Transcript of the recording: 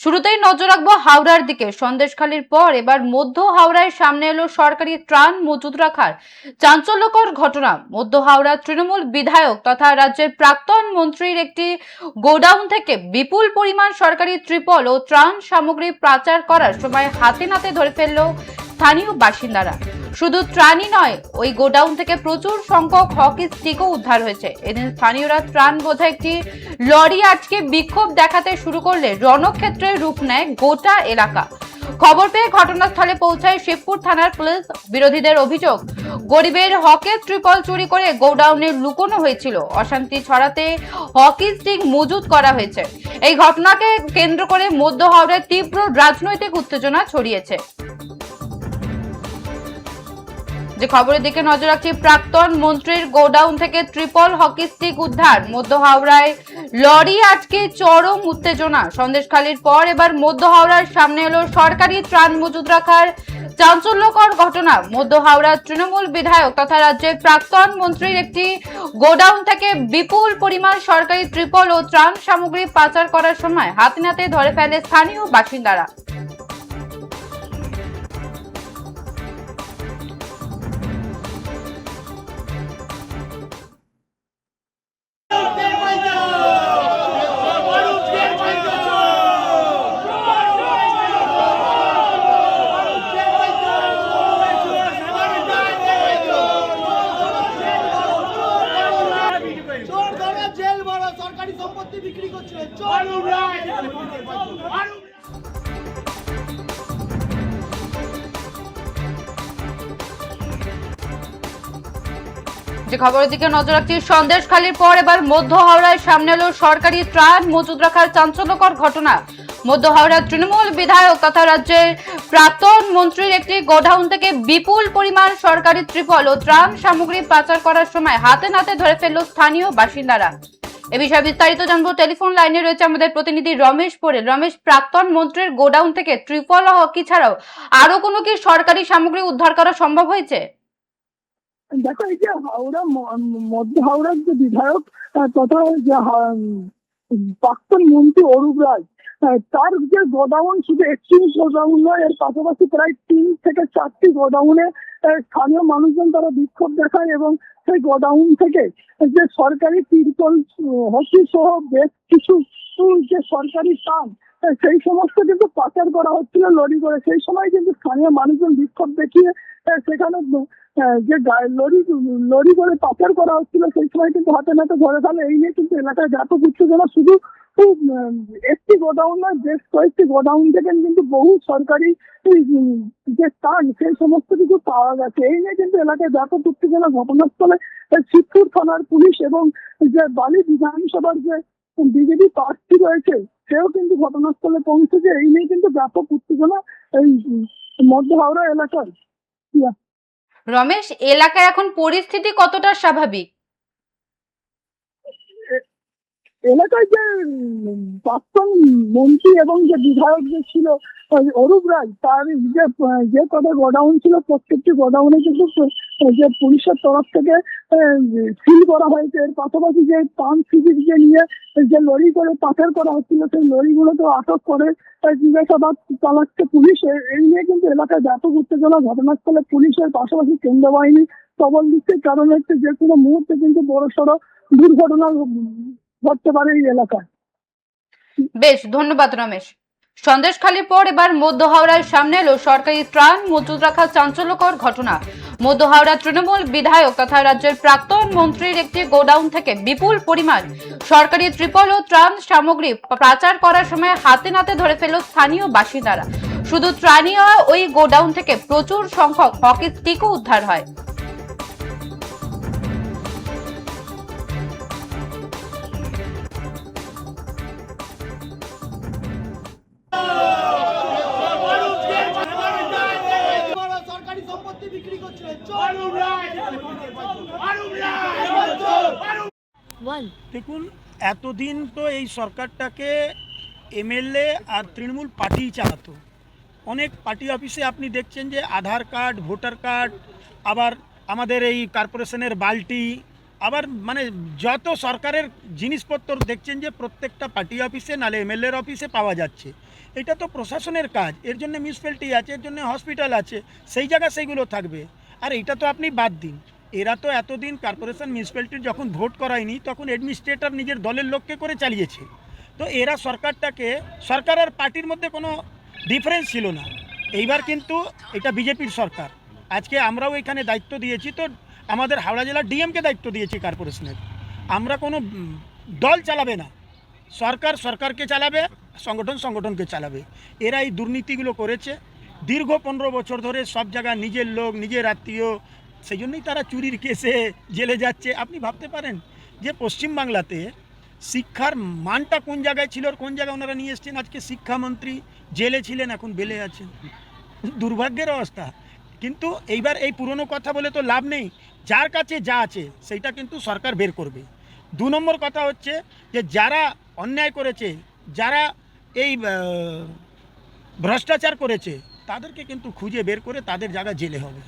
শুরুতেই নজর রাখবো হাওড়ার দিকে। সন্দেশখালির পর এবার মধ্য হাওড়ায় সামনে এলো সরকারি ত্রাণ মজুত রাখার চাঞ্চল্যকর ঘটনা। মধ্য হাওড়া তৃণমূল বিধায়ক তথা রাজ্যের প্রাক্তন মন্ত্রীর একটি গোডাউন থেকে বিপুল পরিমাণ সরকারি ত্রিপল ও ত্রাণ সামগ্রী পাচার করার সময় হাতে নাতে ধরে ফেললো স্থানীয় বাসিন্দারা। শুধু ত্রাণই নয়, ওই গোডাউন থেকে প্রচুর সংখ্যক হকি স্টিকও উদ্ধার হয়েছে। এদিন স্থানীয়রা ত্রাণ বোঝা একটি লরি আটকে বিক্ষোভ দেখাতে শুরু করলে রণক্ষেত্রের রূপ নেয় গোটা এলাকা। খবর পেয়ে ঘটনাস্থলে পৌঁছায় শিবপুর থানার পুলিশ। বিরোধীদের অভিযোগ, গরিবের হকের ত্রিপল চুরি করে গোডাউনে লুকোনো হয়েছিল। অশান্তি ছড়াতে হকি স্টিক মজুত করা হয়েছে। এই ঘটনাকে কেন্দ্র করে মধ্য হাওড়ায় তীব্র রাজনৈতিক উত্তেজনা ছড়িয়েছে। যে খবরের দিকে নজর রাখছি, প্রাক্তন মন্ত্রীর গোডাউন থেকে ট্রিপল হকি স্টিক উদ্ধার। মধ্য হাওড়ায় লরি আটকে চরম উত্তেজনা। সন্দেশখালির পর এবার মধ্য হাওড়ার সামনে এলো সরকারি ত্রাণ মজুত রাখার চাঞ্চল্যকর ঘটনা। মধ্য হাওড়ার তৃণমূল বিধায়ক তথা রাজ্যের প্রাক্তন মন্ত্রীর একটি গোডাউন থেকে বিপুল পরিমাণ সরকারি ট্রিপল ও ত্রাণ সামগ্রী পাচার করার সময় হাতে নাতে ধরে ফেলে স্থানীয় বাসিন্দারা। সরকারি সম্পত্তি বিক্রি করছে। যে খবরের দিকে নজর রাখছি, সন্দেশখালির পর এবার মধ্য হাওড়ায় সামনে এলো সরকারি ত্রাণ মজুত রাখার চাঞ্চল্যকর ঘটনা। মধ্য হাওড়ার তৃণমূল বিধায়ক তথা রাজ্যের প্রাক্তন মন্ত্রীর একটি গোডাউন থেকে বিপুল পরিমাণ সরকারি ত্রিপল ও ত্রাণ সামগ্রী পাচার করার সময় হাতে নাতে ধরে ফেললো স্থানীয় বাসিন্দারা। এ বিষয়ে বিস্তারিত জানবো। টেলিফোন লাইনে রয়েছে আমাদের প্রতিনিধি রমেশ পোরেল। রমেশ, প্রাক্তন মন্ত্রীর গোডাউন থেকে ট্রিপল ও হকি ছাড়াও আরো কোনো কি সরকারি সামগ্রী উদ্ধার করা সম্ভব হয়েছে? দেখো, এই যে হাওড়া মধ্য হাওড়ার যে বিধায়ক তথা যে প্রাক্তন মন্ত্রী অরূপ রায়, তার যে গোডাউন শুধু একটি গোডাউন নয়, এর পাশাপাশি প্রায় 3 থেকে 4টি গোডাউনে স্থানীয় মানুষজন তারা বিক্ষোভ দেখায় এবং সেই গোডাউন থেকে যে সরকারি তিরপল হকি সহ বেশ কিছু যে সরকারি ত্রাণ সেই সমস্ত কিন্তু পাচার করা হচ্ছিল লরি করে। সেই সময় কিন্তু স্থানীয় মানুষজন বিক্ষোভ দেখিয়ে সেখানে যে লরি করে পাচার করা হচ্ছিল সেই সময় কিন্তু হাতে নাতে ধরে ফেলে। এই নিয়ে কিন্তু এলাকায় ব্যাপক উত্তেজনা। শুধু একটি গোডাউন নয়, বেশ কয়েকটি গোডাউন থেকে কিন্তু বহু সরকারি যে ত্রাণ সেই সমস্ত কিছু পাওয়া গেছে। এই নিয়ে কিন্তু এলাকায় ব্যাপক উত্তেজনা। ঘটনাস্থলে শিবপুর থানার পুলিশ এবং যে বালি বিধানসভার যে বিজেপি প্রার্থী রয়েছে সেও কিন্তু ঘটনাস্থলে পৌঁছেছে। এই নিয়ে কিন্তু ব্যাপক উত্তেজনা এই মধ্য হাওড়া এলাকায়। রমেশ, এলাকায় এখন পরিস্থিতি কতটা স্বাভাবিক? এলাকায় যে প্রাক্তন মন্ত্রী এবং যে বিধায়ক যে ছিল অরূপ রায়, তার যে কটা গোডাউন ছিল প্রত্যেকটি গোডাউনে কিন্তু যে পুলিশের তরফ থেকে সিল করা হয়েছে। এর পাশাপাশি যে ত্রাণ শিবির যে নিয়ে যে লরি করে পাচার করা হচ্ছিল সেই লরিগুলোকে আটক করে জিজ্ঞাসাবাদ চালাচ্ছে পুলিশ। এই নিয়ে কিন্তু এলাকায় ব্যাপক উত্তেজনা। ঘটনাস্থলে পুলিশের পাশাপাশি কেন্দ্র বাহিনী টহল দিচ্ছে, কারণ হচ্ছে যে কোনো মুহূর্তে কিন্তু বড়সড় দুর্ঘটনা ঘটতে পারে এই এলাকায়। বেশ, ধন্যবাদ রমেশ। সন্দেশখালির পর এবার মধ্য হাওড়ার সামনে এলো সরকারি ত্রাণ মজুত রাখার চাঞ্চল্যকর ঘটনা। মধ্য হাওড়া তৃণমূল বিধায়ক তথা রাজ্যের প্রাক্তন মন্ত্রীর একটি গোডাউন থেকে বিপুল পরিমাণ সরকারি ট্রিপল ও ত্রাণ সামগ্রী পাচার করার সময় হাতে নাতে ধরে ফেলল স্থানীয় বাসিন্দারা। শুধু ত্রাণই নয়, ওই গোডাউন থেকে প্রচুর সংখ্যক হকি স্টিকও উদ্ধার হয়। সরকারি সম্পত্তি বিক্রি করছে। দেখুন, এতদিন তো এই সরকারটাকে এমএলএ আর তৃণমূল পার্টি চালাতো। অনেক পার্টি অফিসে আপনি দেখছেন যে আধার কার্ড, ভোটার কার্ড, আবার আমাদের এই কর্পোরেশনের বালতি, আবার মানে যত সরকারের জিনিসপত্র দেখছেন যে প্রত্যেকটা পার্টি অফিসে নালে এমএলএর অফিসে পাওয়া যাচ্ছে। এটা তো প্রশাসনের কাজ, এর জন্য মিউনিসিপ্যালিটি আছে, এর জন্য হসপিটাল আছে, সেই জায়গায় সেইগুলো থাকবে। আর এটা তো আপনি বাদ দিন, এরা তো এতদিন কর্পোরেশন মিউনিসিপ্যালিটির যখন ভোট করায়নি তখন অ্যাডমিনিস্ট্রেটর নিজের দলের লোককে করে চালিয়েছে। তো এরা সরকারটাকে, সরকার আর পার্টির মধ্যে কোনো ডিফারেন্স ছিল না। এইবার কিন্তু এটা বিজেপির সরকার। আজকে আমরাও এখানে দায়িত্ব দিয়েছি, তো আমাদের হাওড়া জেলার ডিএমকে দায়িত্ব দিয়েছি কর্পোরেশনের। আমরা কোনো দল চালাবে না, সরকার সরকারকে চালাবে, সংগঠন সংগঠনকে চালাবে। এরা এই দুর্নীতিগুলো করেছে দীর্ঘ 15 বছর ধরে, সব জায়গায় নিজের লোক, নিজের আত্মীয়, সেই জন্যই তারা চুরির কেসে জেলে যাচ্ছে। আপনি ভাবতে পারেন যে পশ্চিমবাংলাতে শিক্ষার মানটা কোন জায়গায় ছিল আর কোন জায়গায় ওনারা নিয়ে এসছেন। আজকে শিক্ষামন্ত্রী জেলে ছিলেন, এখন বেলে আছেন। দুর্ভাগ্যের অবস্থা। কিন্তু এইবার এই পুরনো কথা বলে তো লাভ নেই, যার কাছে যা আছে সেইটা কিন্তু সরকার বের করবে। 2 নম্বর কথা হচ্ছে যে যারা অন্যায় করেছে, যারা এই ভ্রষ্টাচার করেছে, তাদেরকে কিন্তু খুঁজে বের করে তাদের জায়গা জেলে হবে।